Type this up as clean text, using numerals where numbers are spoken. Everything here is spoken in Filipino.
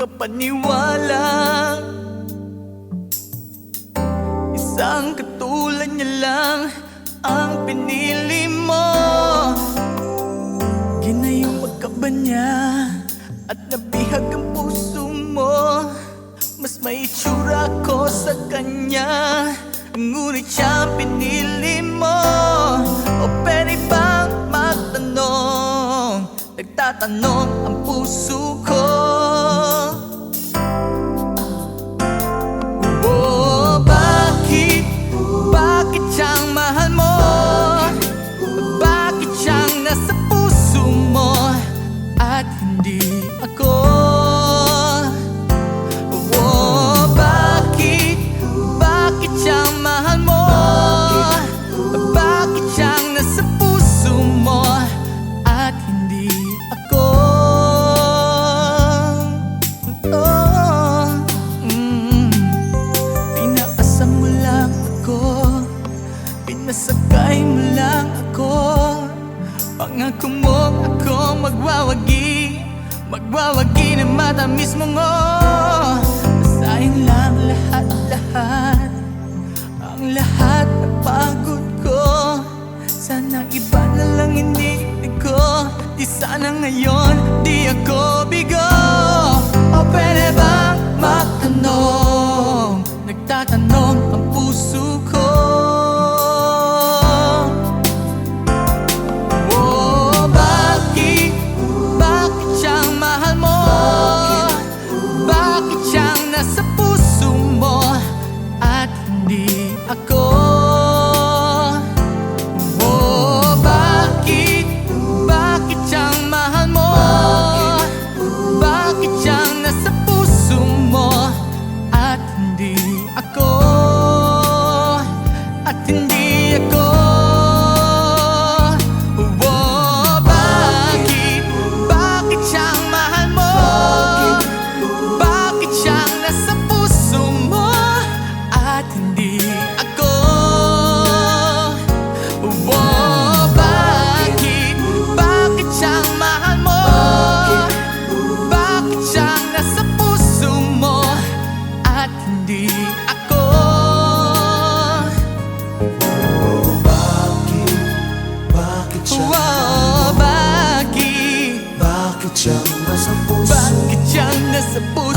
makapaniwala. Isang katulad niya lang ang pinili mo. Ginayong magkaba niya at nabihag ang puso mo. Mas may itsura ko sa kanya, ngunit siya ang pinili mo. O pwede bang magtanong? Nagtatanong ang puso ko. Oh, bakit? Bakit siyang mahal mo? Bakit siyang nasa puso mo at hindi ako? Oh, bakit? Bakit siyang mahal mo? Bakit siyang nasa puso mo at hindi ako? Oh, Pinaasam mo lang ako, pinasakay mo lang ako. Pangako mo ako magwawagi na matamis mo ngo. Basahin lang lahat-lahat, ang lahat ng pagod ko. Sana iba na lang hindi ko, di sana ngayon di ako bigo. O pwede bang magtanong? Nagtatanong ang puso ko. Oh, bakit? Bakit siyang mahal mo? Bakit siyang nasa puso mo at hindi ako? Oh, bakit? Bakit siyang mahal mo? Bakit siyang nasa puso mo at hindi ako? At hindi ako? Oh, bakit? Bakit siyang mahal mo? Bakit siyang nasa puso mo at hindi ako? Oh, bakit? Bakit siyang mahal mo? Bakit siyang nasa puso mo at hindi ako? Bakit siya? Oh, bakit? Bakit siya nasa puso? Bakit siyang nasa puso